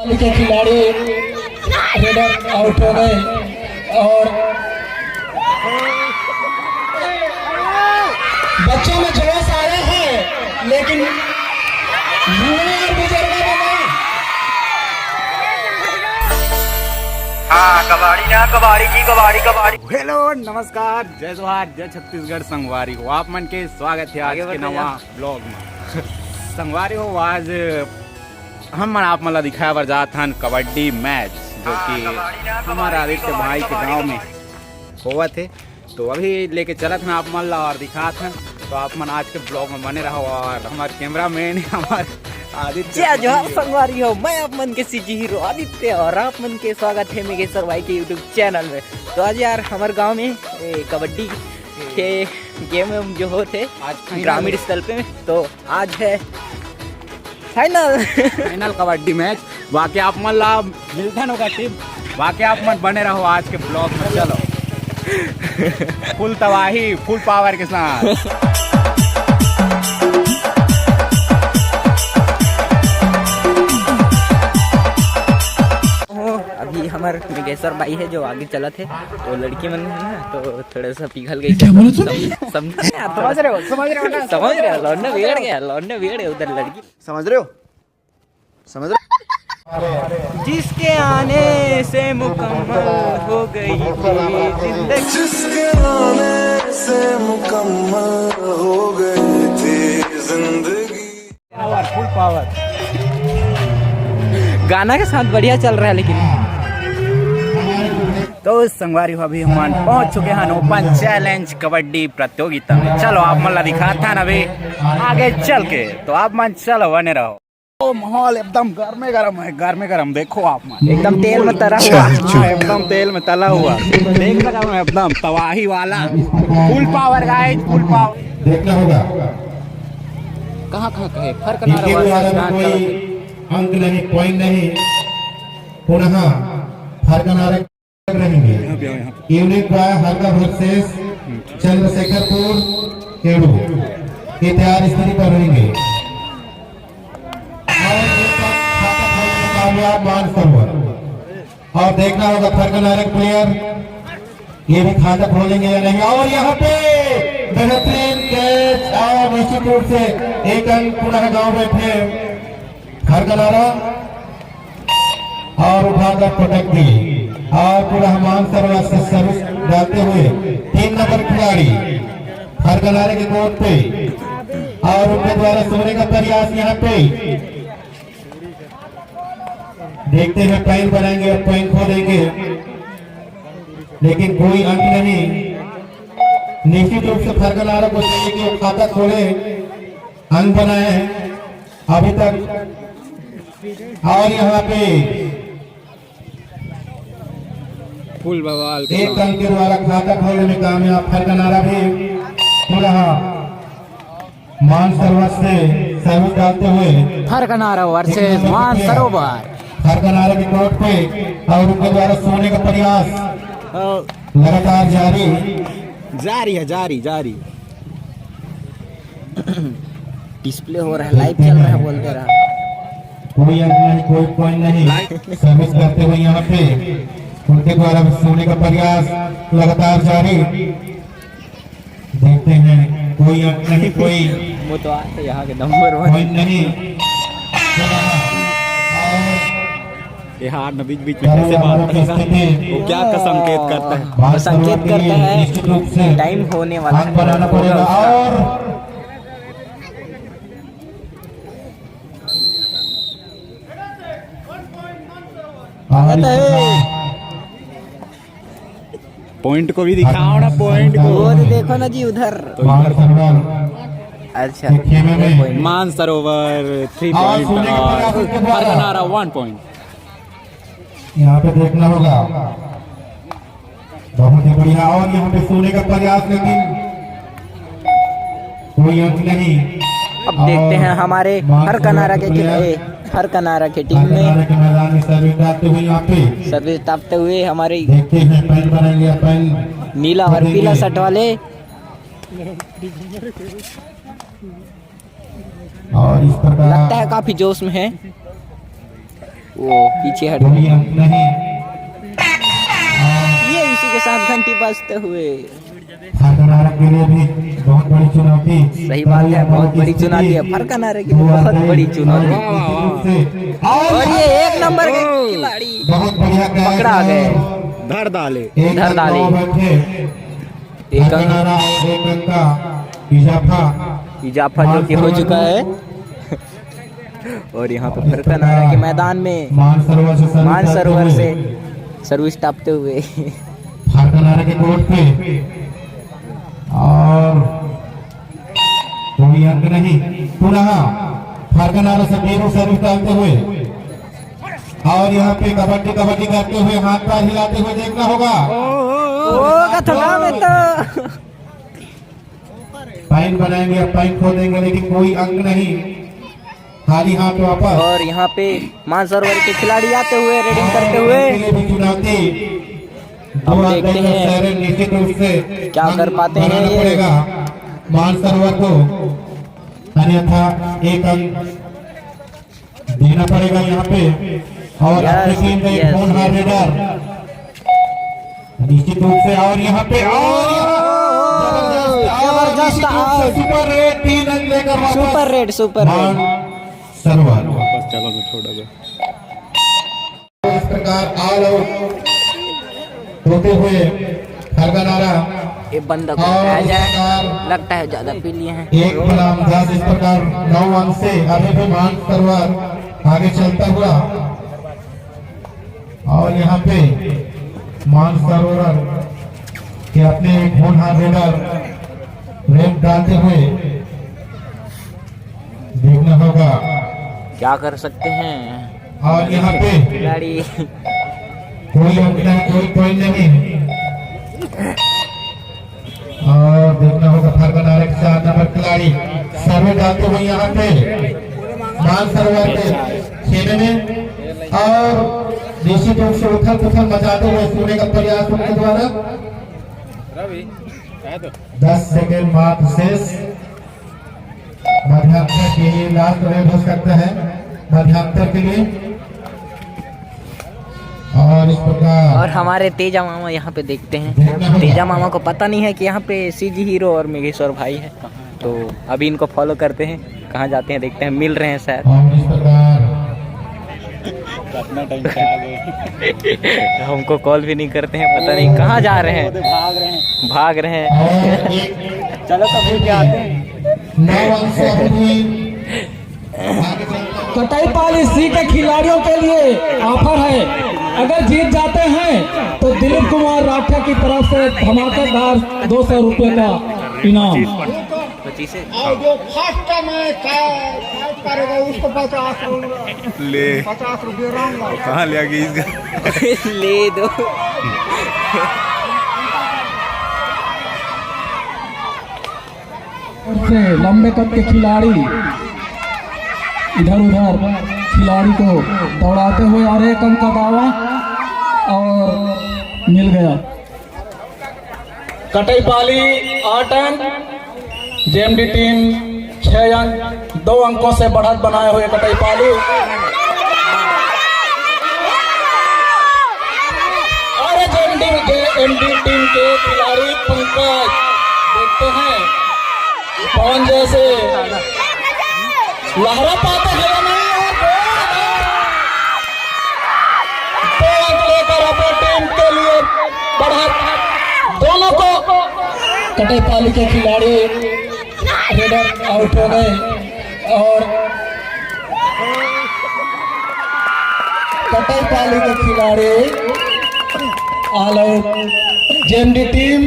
के खिलाड़ी raider out हो गए और बच्चों में जोश आ रहे हैं लेकिन युवा और बुजुर्गों में नहीं। हाँ कबाड़ी ना कबाड़ी जी कबाड़ी। हेलो नमस्कार, जय जोहार, जय छत्तीसगढ़। संगवारी हो आप मन के स्वागत है आज के नवा ब्लॉग में। संगवारी हो आज हम आप मला दिखाया बर जात हन कबड्डी मैच जो कि हमारे आदित्य भाई के गांव में हुआ थे, तो अभी लेके चलत हैं आप मन ला और दिखात हैं। तो आप मन आज के ब्लॉग में बने रहो और हमारे कैमरा मैन हमारे आदित्य जोहार संगवारी हो, मैं आप मन के सीजी हीरो आदित्य और आप मन के स्वागत है मेघेश्वर भाई के यूट्यूब चैनल में। तो आज यार हमारे गांव में कबड्डी के गेम जो होते आज ग्रामीण स्तर पे, तो आज है फाइनल कबड्डी मैच। बाकी आप मन ला मिलते होगा टीम, बाकी आप मन बने रहो आज के ब्लॉग में। चलो फुल तबाही फुल पावर के साथ। अभी हमारे मेघेश्वर भाई है जो आगे चला थे, तो लड़की मन है ना, तो थोड़ा सा पिघल गई। समझ रहे हो लौंडा बिगड़ गया उधर लड़की। समझ रहे हो जिसके आने से मुकम्मल हो गई थी जिंदगी, जिसके आने से मुकम्मल हो गई थी जिंदगी। फुल पावर गाना के साथ बढ़िया चल रहा है। लेकिन तो संगवारी हो अभी हम पहुंच चुके हैं ओपन चैलेंज कबड्डी प्रतियोगिता में। चलो आप मन ला दिखाता है अभी आगे चल के, तो आप मन चलो बने रहो। तो माहौल एकदम गर्मे गरम देखो आप मन, एकदम तेल में तला हुआ। हाँ, एकदम तेल में तला हुआ देख लगा मैं, एकदम तबाही वाला full power guys, full power. देखना होगा कहाँ कहे फर्क ना रहा। अंक नहीं, पॉइंट नहीं, पुनः फरकनारे रहेंगे। यूनिक बाय हरका वर्सेस चंद्रशेखरपुर केड़ू के तैयार स्थिति पर रहेंगे। कामयाब मान सरोवर और देखना होगा फरकनारे प्लेयर ये भी खाता खोलेंगे या नहीं। और यहाँ पे बेहतरीन कैच और निश्चित रूप से एक अंक पुनः गांव बैठे फरकनारा और उठाकर पटक दी और पूरा मान सरोवर से सर्विस डालते हुए 3 नंबर खिलाड़ी फरकनारे के कोर्ट पे और उनके द्वारा सोने का प्रयास यहाँ पे देखते हैं पॉइंट बनाएंगे और पॉइंट खो देंगे, लेकिन कोई अंक नहीं। निश्चित रूप से फरकनारा को चाहिए कि वो खाता खोले, अंक बनाए अभी तक। और यहाँ पे फुल बवाल एक अंक के द्वारा खाता खोलने में कामयाब फरकनारा भी पूरा मान सरोवर से सर्विस डालते हुए फरकनारा वर्सेस मान सरोवर फरकनारा के कोर्ट पे और उनके द्वारा सोने का प्रयास लगातार जारी डिस्प्ले हो रहा है, लाइव चल रहा है, बोलते रहा। कोई अंक नहीं, कोई पॉइंट नहीं। सर्विस करते हुए यहाँ पे उनके द्वारा सोने का प्रयास लगातार जारी। देखते हैं कोई अंक नहीं, कोई वो तो आते यहाँ के नंबर 1 पॉइंट नहीं। ये हार न बीच में कैसे बात करता है, वो क्या का संकेत करता है? संकेत करता है निश्चित रूप से टाइम होने वाला अंक बनाना पड़ेगा। और पॉइंट को भी दिखाओ ना, पॉइंट को वो तो देखो ना जी उधर। अच्छा खेमे में मान सरोवर 3 पॉइंट और फरकनारा 1 पॉइंट। यहाँ पे देखना होगा, बहुत ही बढ़िया। और यहाँ पे सोने का प्रयास, लेकिन कोई अंक नहीं। अब देखते हैं हमारे फरकनारा के टीम में के मैदान में सर्विस डालते हुए यहाँ पे सर्विस टापते हुए हमारे देखते हैं पेन बनाएंगे या पेन नीला और पीला शर्ट वाले। और इस प्रकार लगता है काफी जोश में है। वो पीछे हट कोई अंक नहीं। ये इसी के साथ घंटी बजते हुए फरकनारा के लिए भी बहुत बड़ी चुनौती। सही बात है, बहुत बड़ी चुनौती है फरकनारा की, बहुत बड़ी चुनौती। और ये एक नंबर के खिलाड़ी बहुत बढ़िया पकड़ा गए, धर डाले। धर डाले। एक फरकनारा एक अंक का इजाफा जो कि हो चुका है। और यहाँ पे फरकनारा के मैदान में मानसरोवर से सर्विस टापते हुए फरकनारा के कोर्ट पे और कोई अंक नहीं। पुनः फरकनारा से बीरू सर्विस डालते हुए और यहाँ पे कबड्डी कबड्डी करते हुए हाथ पैर हिलाते हुए देखना होगा। थोड़ा में तो पाइन बनाएंगे, अब पाइन खो देंगे, लेकिन कोई अंक नहीं, खाली हाथ वापस। और यहाँ पे मानसरोवर के खिलाड़ी आते हुए रेडिंग करते हुए चुनौती अब देखते हैं निश्चित रूप से क्या कर पाते हैं ये। पड़ेगा मानसरोवर को, अन्यथा एक अंक देना पड़ेगा यहाँ पे। और अपनी टीम का एक फोन हार रेडर निश्चित रूप से। और यहाँ पे जबरदस्त आउट, सुपर रेड 3 अंक लेकर वापस सुपर रेड मानसरोवर। इस प्रकार ऑल आउट होते हुए फरकनारा ये बंदा को और आ इस जाए, प्रकार लगता है ज्यादा पी लिए हैं। एक बनाम 10 इस प्रकार 9 अंक से अभी भी मानसरोवर आगे चलता हुआ। और यहाँ पे मानसरोवर के अपने एक होनहार रेडर रेड डालते हुए देखना होगा। क्या कर सकते हैं और यहाँ पे खिलाड़ी। कोई अंक नहीं, कोई पॉइंट नहीं। और देखना होगा फरकनारा के 4 नंबर खिलाड़ी सर्वे डालते हुए यहाँ पे मानसरोवर के खेमे में और निश्चित रूप से उथल पुथल मचाते हुए सोने का प्रयास उनके द्वारा। 10 सेकेंड मात्र शेष। मध्यांतर के लिए लास्ट रेड हो सकता है मध्यांतर के लिए। और इस प्रकार और हमारे तेजा मामा यहाँ पे देखते हैं। तेजा मामा को पता नहीं है कि यहाँ पे सीजी हीरो और मेघेश्वर भाई है, तो अभी इनको फॉलो करते हैं, कहाँ जाते हैं देखते हैं, मिल रहे हैं शायद। और इस प्रकार हमको कॉल भी नहीं करते हैं, पता नहीं कहाँ जा रहे हैं, भाग रहे हैं। और एक चलो तो फिर क्या आते हैं। 9 अंक से अभी कटाई पॉलिसी के खिलाड़ियों के लिए ऑफर है। अगर जीत जाते हैं तो दिलीप कुमार राठा की तरफ से धमाकेदार 200 रुपये का इनाम। और जो फर्स्ट मैच करेगा उसको 50 ले 50 रुपये रहूंगा। कहाँ ले गई इसका ले दो। से लंबे कद के खिलाड़ी इधर उधर खिलाड़ी को दौड़ाते हुए और एक अंक का दावा और मिल गया। कटाई पाली 8 अंक, जेएमडी टीम 6 अंक, 2 अंकों से बढ़त बनाए हुए कटाई पाली। और जेएमडी टीम के खिलाड़ी पंकज देखते हैं पवन जैसे लहरा पाते हैं नहीं, और 2 अंक लेकर अपनी टीम के लिए बढ़त। दोनों को कटाई पाली के खिलाड़ी रेडर आउट हो गए और कटाई पाली के खिलाड़ी ऑल आउट। जेएमडी टीम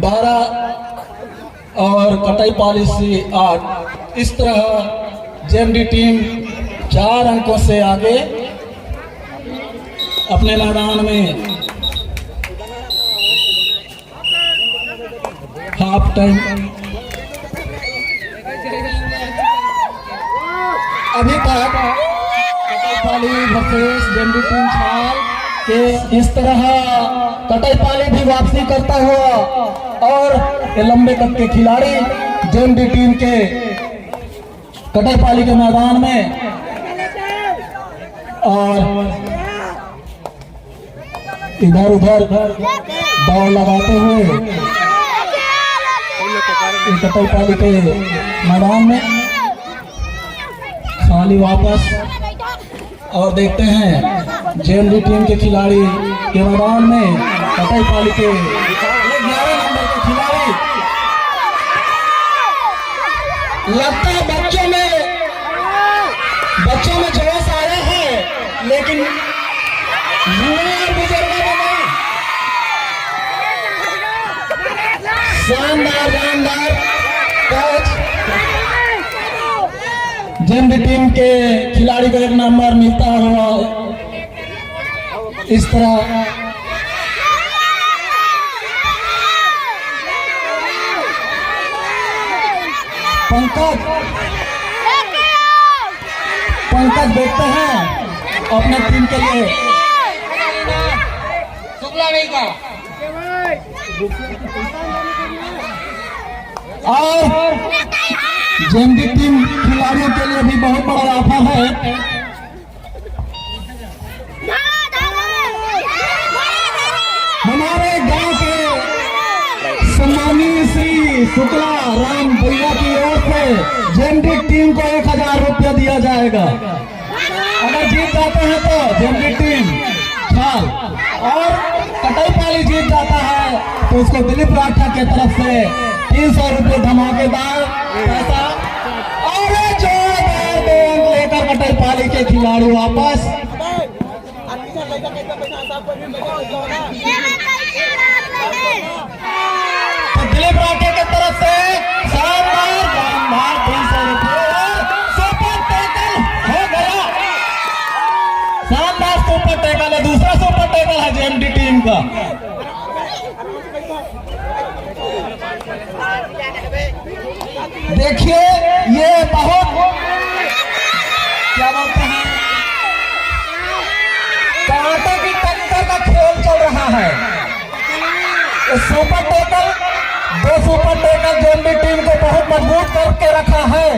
12 और कटाई पॉलिसी 8। इस तरह जेएमडी टीम 4 अंकों से आगे अपने मैदान में हाफ टाइम। अभी तक कटाई पाली वर्सेस जेएमडी टीम छाल के इस तरह कटाई पाली भी वापसी करता हुआ और ये लंबे कद के खिलाड़ी जेएमडी टीम के कटाई पाली के मैदान में और इधर उधर दौड़ लगाते हुए कटईपाली के मैदान में खाली वापस। और देखते हैं जेएमडी टीम के खिलाड़ी के मैदान में कटईपाली के 11 नंबर के खिलाड़ी। लगता है बच्चों में जोश आया है, लेकिन युवा और बुजुर्गों में नहीं। शानदार कैच। जेएमडी टीम के खिलाड़ी को 1 नंबर मिलता हुआ इस तरह। पंकज देखते हैं अपने टीम के लिए। और जेएमडी टीम खिलाड़ियों के लिए भी बहुत बड़ा ऑफर है। हमारे गांव के सम्मानीय श्री शुक्ला राम भैया की ओर से जेएमडी टीम को 1000 रुपया दिया जाएगा। अगर जीत जाते हैं तो जेएमडी टीम छाल, और कटईपाली जीत जाता है तो उसको दिलीप राठा के तरफ से 300 रुपये धमाकेदार पैसा। और जोरदार गेंद लेकर कटईपाली के खिलाड़ी वापस। तो दिलीप राठा के तरफ से शानदार 300 रुपये और सुपर टैकल हो गया। शानदार सुपर टैकल है, दूसरा सुपर टैकल है जेएमडी टीम का। देखिए ये बहुत क्या बोलते हैं, कांटे की टक्कर का खेल चल रहा है। Super tackle, 2 super tackle JMD team को बहुत मजबूत करके रखा है।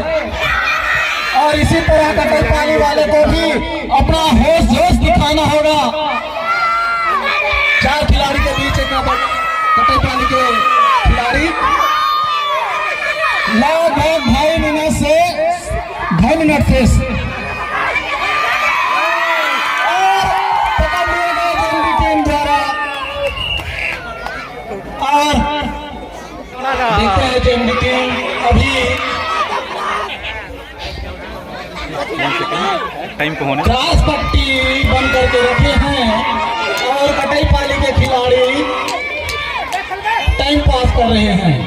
और इसी तरह कटईपाली वाले को भी अपना होश दिखाना होगा। 4 खिलाड़ी के बीच एक कटईपाली के खिलाड़ी लगभग 2.5 मिनट से पकड़ लिया गया जेएमडी टीम द्वारा। और देखते हैं जेएमडी टीम अभी टाइम को होने क्रॉस पट्टी बंद करके रखे हैं और कटईपाली के खिलाड़ी टाइम पास कर रहे हैं।